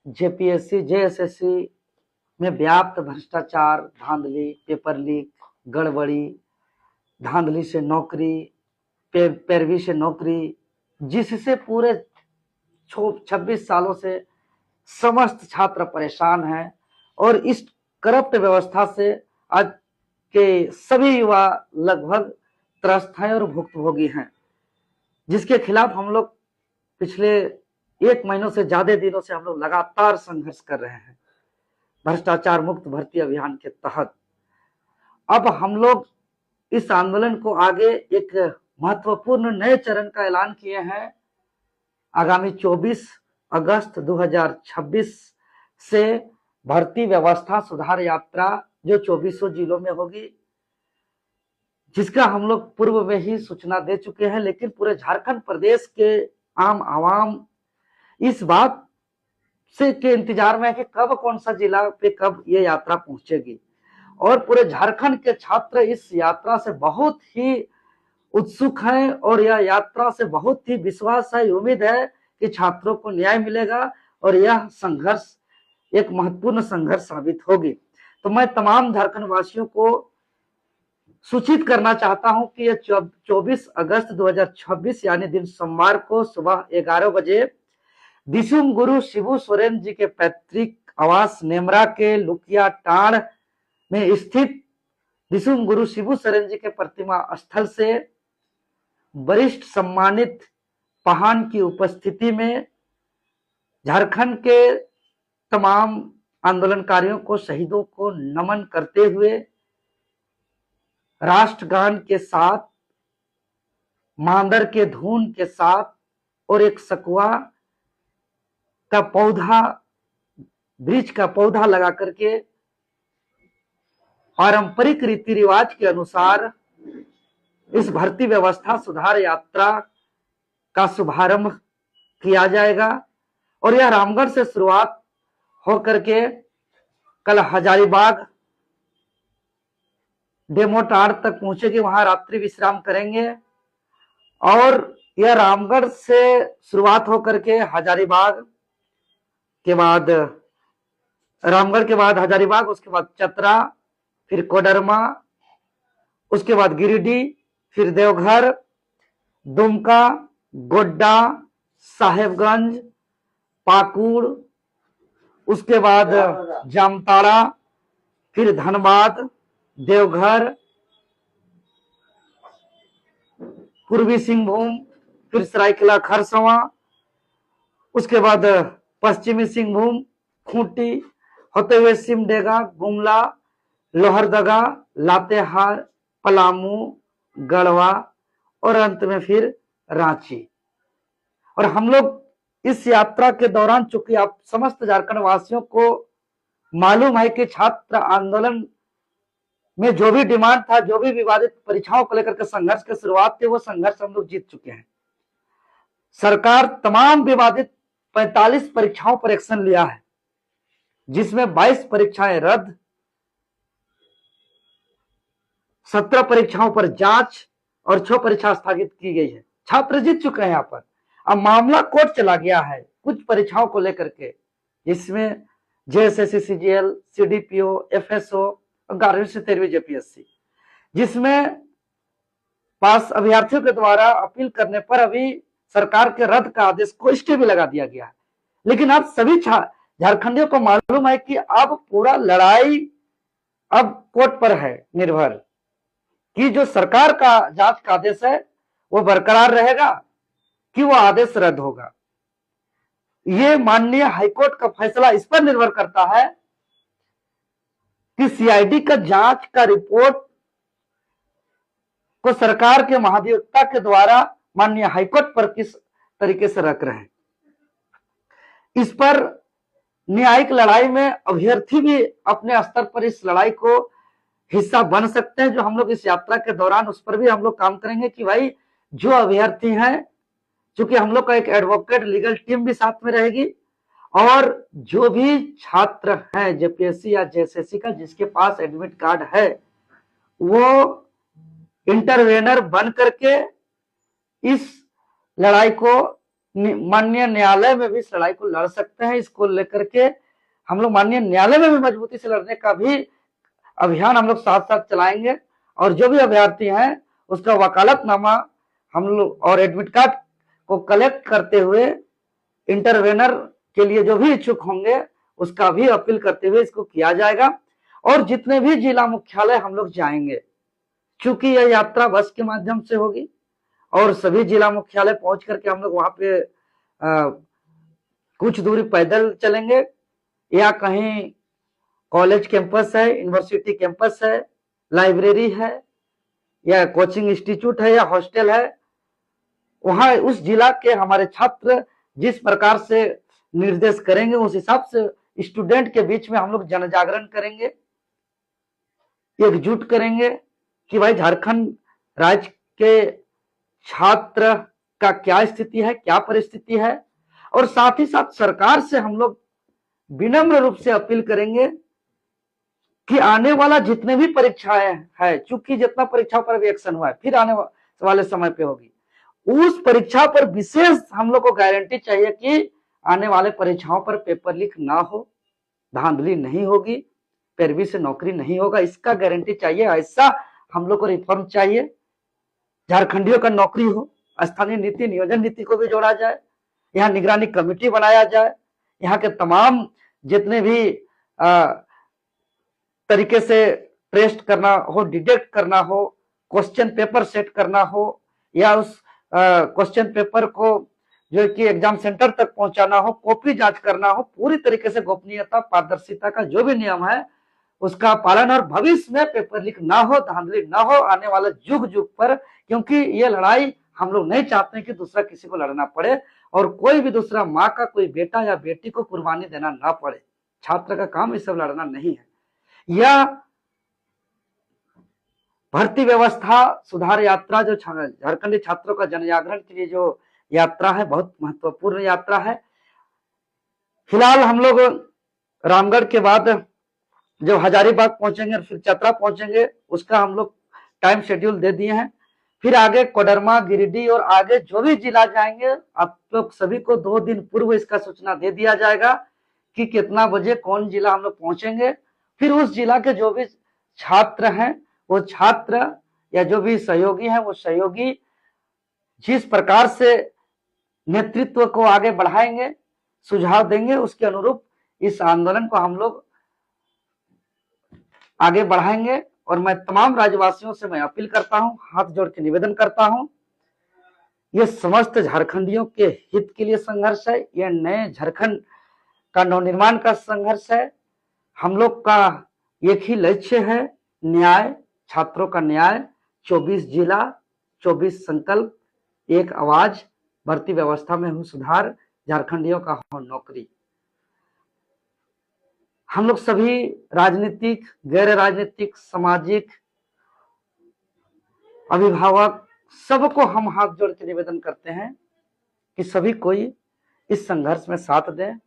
JPSC JSSC में व्याप्त भ्रष्टाचार, धांधली, पेपर लीक, गड़बड़ी, धांधली से नौकरी, पैरवी से नौकरी, जिससे पूरे 26 सालों से समस्त छात्र परेशान हैं। और इस करप्ट व्यवस्था से आज के सभी युवा लगभग त्रस्त हैं और भुक्तभोगी हैं, जिसके खिलाफ हम लोग पिछले 1 महीनों से ज्यादा दिनों से हम लोग लगातार संघर्ष कर रहे हैं भ्रष्टाचार मुक्त भर्ती अभियान के तहत। अब हम लोग इस आंदोलन को आगे एक महत्वपूर्ण नए चरण का ऐलान किए हैं। आगामी 24 अगस्त 2026 से भर्ती व्यवस्था सुधार यात्रा जो 2400 जिलों में होगी, जिसका हम लोग पूर्व में ही सूचना दे चुके हैं, लेकिन पूरे झारखंड प्रदेश के आम आवाम इस बात से के इंतजार में है कि कब कौन सा जिला पे कब ये यात्रा पहुंचेगी। और पूरे झारखंड के छात्र इस यात्रा से बहुत ही उत्सुक हैं और यह यात्रा से बहुत ही विश्वास है, उम्मीद है कि छात्रों को न्याय मिलेगा और यह संघर्ष एक महत्वपूर्ण संघर्ष साबित होगी। तो मैं तमाम झारखंड वासियों को सूचित करना चाहता हूं कि यह 24 अगस्त 2026 यानी दिन सोमवार को सुबह 11 बजे दिसुम गुरु शिबू सोरेन जी के पैतृक आवास नेमरा के लुकिया टांड़ में स्थित दिसुम गुरु शिबू सोरेन जी के प्रतिमा स्थल से वरिष्ठ सम्मानित पहान की उपस्थिति में झारखंड के तमाम आंदोलनकारियों को, शहीदों को नमन करते हुए राष्ट्रगान के साथ, मांदर के धुन के साथ और एक सकुआ का पौधा, वृक्ष का पौधा लगा करके पारंपरिक रीति रिवाज के अनुसार इस भर्ती व्यवस्था सुधार यात्रा का शुभारंभ किया जाएगा। और यह रामगढ़ से शुरुआत होकर के कल हजारीबाग डेमो टांड़ तक पहुंचेगी, वहां रात्रि विश्राम करेंगे। और यह रामगढ़ से शुरुआत होकर के हजारीबाग के बाद, रामगढ़ के बाद हजारीबाग, उसके बाद चतरा, फिर कोडरमा, उसके बाद गिरिडीह, फिर देवघर, दुमका, गोड्डा, साहेबगंज, पाकुड़, उसके बाद जामताड़ा, फिर धनबाद, देवघर, पूर्वी सिंहभूम, फिर सरायकेला खरसवां, उसके बाद पश्चिमी सिंहभूम, खूंटी होते हुए सिमडेगा, गुमला, लोहरदगा, लातेहार, पलामू, गढ़वा और अंत में फिर रांची। और हम लोग इस यात्रा के दौरान, चूंकि आप समस्त झारखंड वासियों को मालूम है कि छात्र आंदोलन में जो भी डिमांड था, जो भी विवादित परीक्षाओं को लेकर के संघर्ष की शुरुआत थी, वो संघर्ष हम लोग जीत चुके हैं। सरकार तमाम विवादित 45 परीक्षाओं पर एक्शन लिया है, जिसमें 22 परीक्षाएं रद्द, 17 परीक्षाओं पर जांच और 6 परीक्षा स्थगित की गई है। छात्र जीत चुके हैं यहाँ पर। अब मामला कोर्ट चला गया है कुछ परीक्षाओं को लेकर के, जिसमें जेएसएससी, सीजीएल, सीडीपीओ, एफएसओ और 11वीं से 13वीं जेपीएससी, जिसमें पास अभ्यर्थियों के द्वारा अपील करने पर अभी सरकार के रद्द का आदेश को स्टे भी लगा दिया गया है। लेकिन अब सभी झारखंडियों को मालूम है कि अब पूरा लड़ाई अब कोर्ट पर है निर्भर, कि जो सरकार का जांच का आदेश है वो बरकरार रहेगा कि वो आदेश रद्द होगा। ये माननीय हाईकोर्ट का फैसला इस पर निर्भर करता है कि सीआईडी का जांच का रिपोर्ट को सरकार के महाधिवक्ता के द्वारा माननीय हाईकोर्ट पर किस तरीके से रख रहे हैं। इस पर न्यायिक लड़ाई में अभ्यर्थी भी अपने स्तर पर इस लड़ाई को हिस्सा बन सकते हैं, जो हम लोग इस यात्रा के दौरान उस पर भी हम लोग काम करेंगे कि भाई जो अभ्यर्थी हैं, चूंकि हम लोग का एक एडवोकेट लीगल टीम भी साथ में रहेगी, और जो भी छात्र हैं जेपीएससी या जेएसएससी का जिसके पास एडमिट कार्ड है, वो इंटरवेनर बन करके इस लड़ाई को माननीय न्यायालय में भी इस लड़ाई को लड़ सकते हैं। इसको लेकर के हम लोग माननीय न्यायालय में भी मजबूती से लड़ने का भी अभियान हम लोग साथ साथ चलाएंगे। और जो भी अभ्यर्थी हैं उसका वकालतनामा हम लोग और एडमिट कार्ड को कलेक्ट करते हुए इंटरवेनर के लिए जो भी इच्छुक होंगे उसका भी अपील करते हुए इसको किया जाएगा। और जितने भी जिला मुख्यालय हम लोग जाएंगे, चूंकि यह यात्रा बस के माध्यम से होगी और सभी जिला मुख्यालय पहुंच करके हम लोग वहां पे कुछ दूरी पैदल चलेंगे, या कहीं कॉलेज कैंपस है, यूनिवर्सिटी कैंपस है, लाइब्रेरी है, या कोचिंग इंस्टीट्यूट है, या हॉस्टल है, वहां उस जिला के हमारे छात्र जिस प्रकार से निर्देश करेंगे उस हिसाब से स्टूडेंट के बीच में हम लोग जन जागरण करेंगे, एकजुट करेंगे कि भाई झारखंड राज्य के छात्र का क्या स्थिति है, क्या परिस्थिति है। और साथ ही साथ सरकार से हम लोग विनम्र रूप से अपील करेंगे कि आने वाला जितने भी परीक्षाएं है, चूंकि जितना परीक्षाओं पर भी एक्शन हुआ है, फिर आने वाले समय पे होगी, उस परीक्षा पर विशेष हम लोग को गारंटी चाहिए कि आने वाले परीक्षाओं पर पेपर लीक ना हो, धांधली नहीं होगी, पैरवी से नौकरी नहीं होगा, इसका गारंटी चाहिए। ऐसा हम लोग को रिफॉर्म चाहिए। झारखंडियों का नौकरी हो, स्थानीय नीति नियोजन नीति को भी जोड़ा जाए, यहाँ निगरानी कमेटी बनाया जाए, यहाँ के तमाम जितने भी तरीके से टेस्ट करना हो, डिटेक्ट करना हो, क्वेश्चन पेपर सेट करना हो, या उस क्वेश्चन पेपर को जो कि एग्जाम सेंटर तक पहुंचाना हो, कॉपी जांच करना हो, पूरी तरीके से गोपनीयता पारदर्शिता का जो भी नियम है उसका पालन, और भविष्य में पेपर लीक ना हो, धांधली ना हो आने वाले युग युग पर, क्योंकि ये लड़ाई हम लोग नहीं चाहते कि दूसरा किसी को लड़ना पड़े और कोई भी दूसरा माँ का कोई बेटा या बेटी को कुर्बानी देना ना पड़े। छात्र का काम ये सब लड़ना नहीं है। यह भर्ती व्यवस्था सुधार यात्रा जो झारखंडी छात्रों का जन जागरण के लिए जो यात्रा है, बहुत महत्वपूर्ण यात्रा है। फिलहाल हम लोग रामगढ़ के बाद जब हजारीबाग पहुंचेंगे और फिर चतरा पहुंचेंगे, उसका हम लोग टाइम शेड्यूल दे दिए हैं। फिर आगे कोडरमा, गिरिडीह और आगे जो भी जिला जाएंगे, आप लोग सभी को 2 दिन पूर्व इसका सूचना दे दिया जाएगा कि कितना बजे कौन जिला हम लोग पहुंचेंगे। फिर उस जिला के जो भी छात्र हैं, वो छात्र या जो भी सहयोगी हैं, वो सहयोगी जिस प्रकार से नेतृत्व को आगे बढ़ाएंगे, सुझाव देंगे, उसके अनुरूप इस आंदोलन को हम लोग आगे बढ़ाएंगे। और मैं तमाम राज्यवासियों से मैं अपील करता हूं, हाथ जोड़ के निवेदन करता हूं, ये समस्त झारखंडियों के हित के लिए संघर्ष है। यह नए झारखंड का नवनिर्माण का संघर्ष है। हम लोग का एक ही लक्ष्य है, न्याय, छात्रों का न्याय। 24 जिला, 24 संकल्प, एक आवाज, भर्ती व्यवस्था में हो सुधार, झारखंडियों का हो नौकरी। हम लोग सभी राजनीतिक, गैर राजनीतिक, सामाजिक, अभिभावक सबको हम हाथ जोड़ के निवेदन करते हैं कि सभी कोई इस संघर्ष में साथ दें।